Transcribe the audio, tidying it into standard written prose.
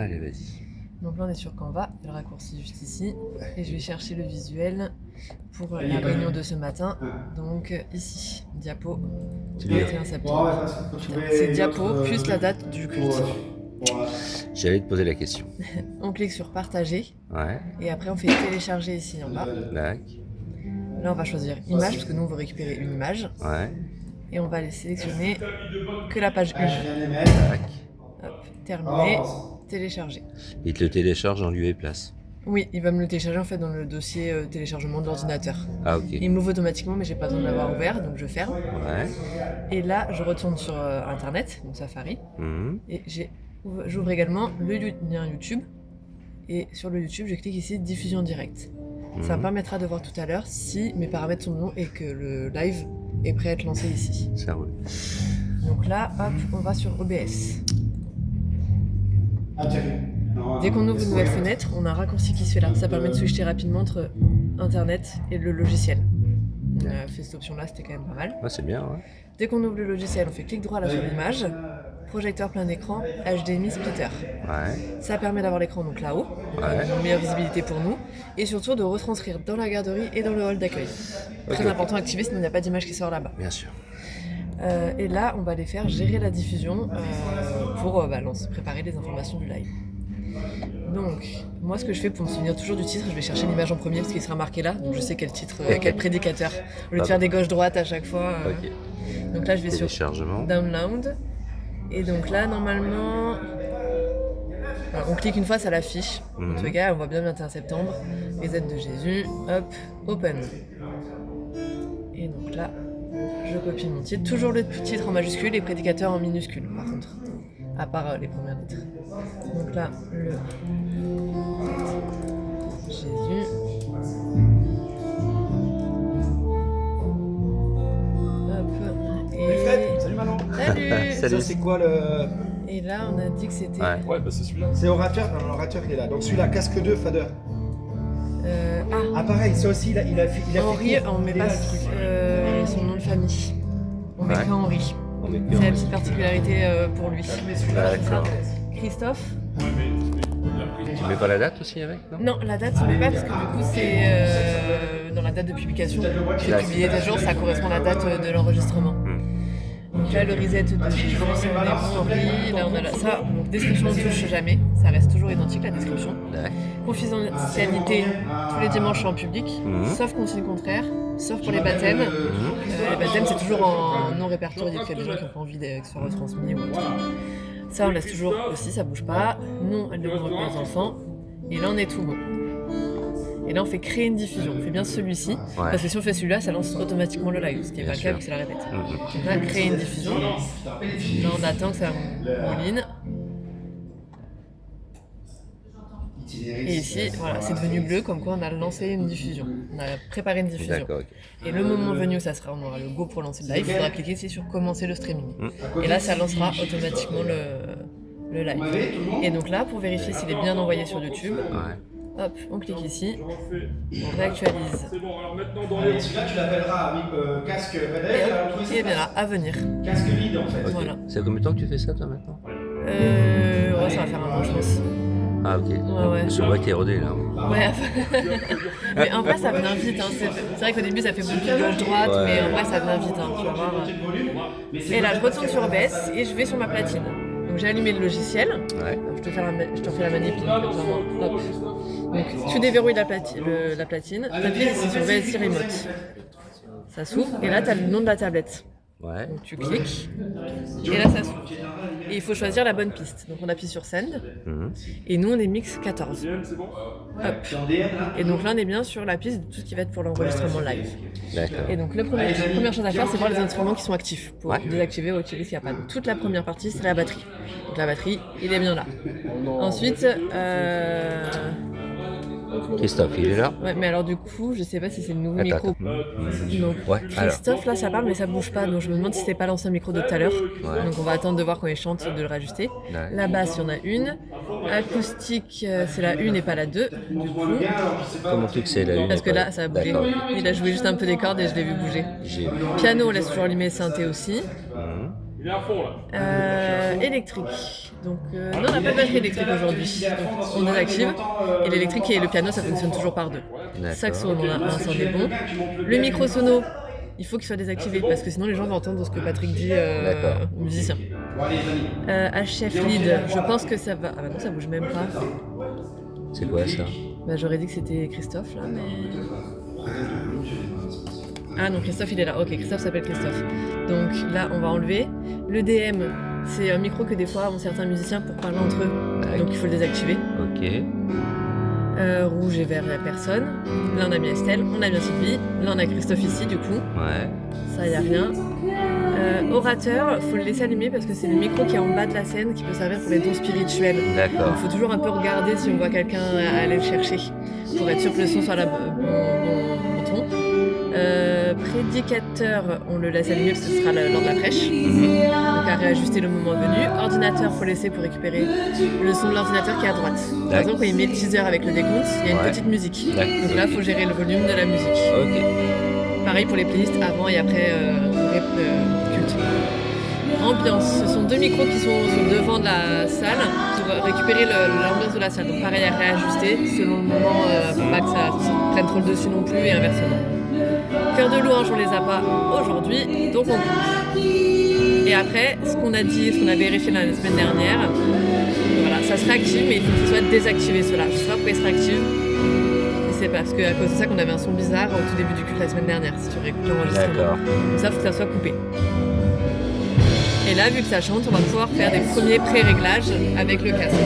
Allez, vas-y. Donc là, on est sur Canva, il y a le raccourci juste ici. Et je vais chercher le visuel pour la réunion de ce matin. Donc ici, diapo, 21 septembre. C'est diapo plus la date du culte. J'allais te poser la question. On clique sur partager. Ouais. Et après, on fait télécharger ici en bas. D'accord. Là, on va choisir image, parce que nous, on veut récupérer une image. Ouais. Et on va aller sélectionner que la page 1. Tac. Hop, terminé, télécharger. Il te le télécharge en lieu et place. Oui, il va me le télécharger en fait dans le dossier téléchargement de l'ordinateur. Ah, ok. Il m'ouvre automatiquement, mais j'ai pas besoin de l'avoir ouvert, donc je ferme. Ouais. Et là, je retourne sur Internet, donc Safari, et j'ouvre également le lien YouTube. Et sur le YouTube, je clique ici diffusion directe. Ça me permettra de voir tout à l'heure si mes paramètres sont bons et que le live est prêt à être lancé ici. Ça roule. Donc là, hop, on va sur OBS. Dès qu'on ouvre une nouvelle fenêtre, on a un raccourci qui se fait là. Ça permet de switcher rapidement entre Internet et le logiciel. On a fait cette option-là, c'était quand même pas mal. Ouais, c'est bien, ouais. Dès qu'on ouvre le logiciel, on fait clic droit là sur l'image, projecteur plein écran, HDMI splitter. Ouais. Ça permet d'avoir l'écran donc là-haut, une meilleure visibilité pour nous, et surtout de retranscrire dans la garderie et dans le hall d'accueil. Très important à activer, sinon il n'y a pas d'image qui sort là-bas. Bien sûr. Et là, on va les faire gérer la diffusion pour préparer les informations du live. Donc, moi, ce que je fais pour me souvenir toujours du titre, je vais chercher l'image en premier parce qu'il sera marqué là, donc je sais quel titre, quel prédicateur. Au lieu de faire des gauches-droites à chaque fois. Donc là, je vais sur Download. Et donc là, normalement, on clique une fois, ça l'affiche. En tout cas, on voit bien 21 septembre, les aides de Jésus, hop, Open. Et donc là, je copie mon titre. Toujours le titre en majuscule, les prédicateurs en minuscule, par contre. À part les premières lettres. Donc là, le Jésus. Hop. Et... Fred, salut Manon. Salut. Ça c'est quoi le... Et là, on a dit que c'était... Ouais, bah c'est celui-là. C'est orateur, non, l'orateur qui est là. Donc celui-là, casque 2, fader. Ah pareil, ça aussi, il a fait Henri, on met pas son nom de famille. On met qu'Henri. C'est la petite particularité pour lui. D'accord. Christophe. Tu mets pas la date aussi avec, non? Non, la date, on ne met pas parce que du coup, c'est dans la date de publication. C'est publié des jours, ça correspond à la date de l'enregistrement. Donc là, le reset de Jésus, c'est Henri. Là, on a ça. Donc, description, on ne touche jamais. Ça reste toujours identique, la description. Confidentialité, tous les dimanches en public, sauf consigne contraire, sauf pour les baptêmes. Les baptêmes, c'est toujours en non répertorié, parce qu'il y a des gens qui n'ont pas envie que ce soit retransmis ou autre. Ça, on laisse toujours aussi, ça bouge pas. Non, elle ne ouvre pas les enfants. Et là, on est tout bon. Et là, on fait créer une diffusion. On fait bien celui-ci, parce que si on fait celui-là, ça lance automatiquement le live, ce qui n'est pas le cas vu que c'est la répète. Donc là, créer une diffusion. Là, on attend que ça mouline. Et ici, voilà, c'est devenu bleu, comme quoi on a lancé une diffusion. On a préparé une diffusion. D'accord, Et le moment venu, on aura le go pour lancer le live. Il faudra cliquer ici sur commencer le streaming. Et là, ça lancera automatiquement le live. Et donc là, pour vérifier s'il est bien envoyé sur YouTube, hop, on clique ici, on réactualise. C'est bon, alors maintenant dans les... Celui-là, tu l'appelleras casque et bien là, à venir. Casque vide en fait. Voilà. C'est combien de temps que tu fais ça toi maintenant? Ça va faire un an, je pense. Ah, ok. Ouais. Je vois qu'il est rodé là. Ouais, mais en vrai ça vient vite. Hein. C'est vrai qu'au début ça fait beaucoup de gauche-droite, mais en vrai ça vient vite. Hein. Tu vas voir. Et là je retourne sur OBS et je vais sur ma platine. Donc j'ai allumé le logiciel. Je te fais la manip. Hop. Donc tu déverrouilles la platine. T'appuies ici sur VLC Remote. Ça s'ouvre et là tu as le nom de la tablette. Donc tu cliques et là ça s'ouvre. Et il faut choisir la bonne piste. Donc on appuie sur Send. Et nous on est mix 14. Hop. Et donc là on est bien sur la piste de tout ce qui va être pour l'enregistrement live. D'accord. Et donc la première chose à faire c'est voir les instruments qui sont actifs pour désactiver ou activer s'il n'y a pas. Donc toute la première partie c'est la batterie. Donc la batterie il est bien là. Ensuite Christophe, il est là? Ouais, mais alors du coup, je sais pas si c'est le nouveau micro. Donc, Christophe, là, ça parle, mais ça bouge pas. Donc je me demande si c'est pas l'ancien micro de tout à l'heure. Donc on va attendre de voir quand il chante, de le réajuster. La basse, il y en a une. Acoustique, c'est la 1 et pas la 2. Du coup. Comment tu sais que c'est la 1? Parce que là, ça a bougé. Il a joué juste un peu des cordes et je l'ai vu bouger. Piano, on laisse toujours allumer, synthé aussi. Électrique. Donc, non, on n'a pas de batterie électrique aujourd'hui. Donc, on désactive. Et l'électrique et le piano, ça fonctionne toujours par deux. Saxo, on en a un, ça en est bon. Le micro sono, il faut qu'il soit désactivé parce que sinon les gens vont entendre ce que Patrick dit aux musiciens. HF lead, je pense que ça va. Ah bah non, ça bouge même pas. C'est quoi ça? Bah j'aurais dit que c'était Christophe là, mais. Ah non, Christophe il est là. Ok, Christophe s'appelle Christophe. Donc là, on va enlever. Le DM, c'est un micro que des fois ont certains musiciens pour parler entre eux. Donc il faut le désactiver. Ok. Rouge et vert, il n'y a personne. Là, on a bien Estelle, on a bien Sylvie. Là, on a Christophe ici, du coup. Ouais. Ça, il n'y a rien. Orateur, il faut le laisser allumer parce que c'est le micro qui est en bas de la scène qui peut servir pour les dons spirituels. D'accord. Donc, il faut toujours un peu regarder si on voit quelqu'un aller le chercher pour être sûr que le son soit là bon ton. Prédicateur, on le laisse allumer parce que ce sera lors de la prêche. Donc à réajuster le moment venu. Ordinateur, faut laisser pour récupérer le son de l'ordinateur qui est à droite. Par exemple, quand il met le teaser avec le décompte, il y a une petite musique. Donc là, il faut gérer le volume de la musique. Ok. Pareil pour les playlists avant et après culte. Ambiance, ce sont deux micros qui sont devant de la salle pour récupérer l'ambiance de la salle. Donc pareil à réajuster selon le moment pour pas que ça prenne trop le dessus non plus et inversement. Cœur de louange, on les a pas aujourd'hui, donc on coupe. Et après, ce qu'on a dit, ce qu'on a vérifié la semaine dernière, voilà, ça se réactive, mais il faut qu'il soit désactivé cela. Je sais pas pourquoi il se réactive. Et c'est parce qu'à cause de ça qu'on avait un son bizarre au tout début du culte la semaine dernière, si tu réécoutes l'enregistrement. D'accord. Donc ça, il faut que ça soit coupé. Et là, vu que ça chante, on va pouvoir faire des premiers pré-réglages avec le casque.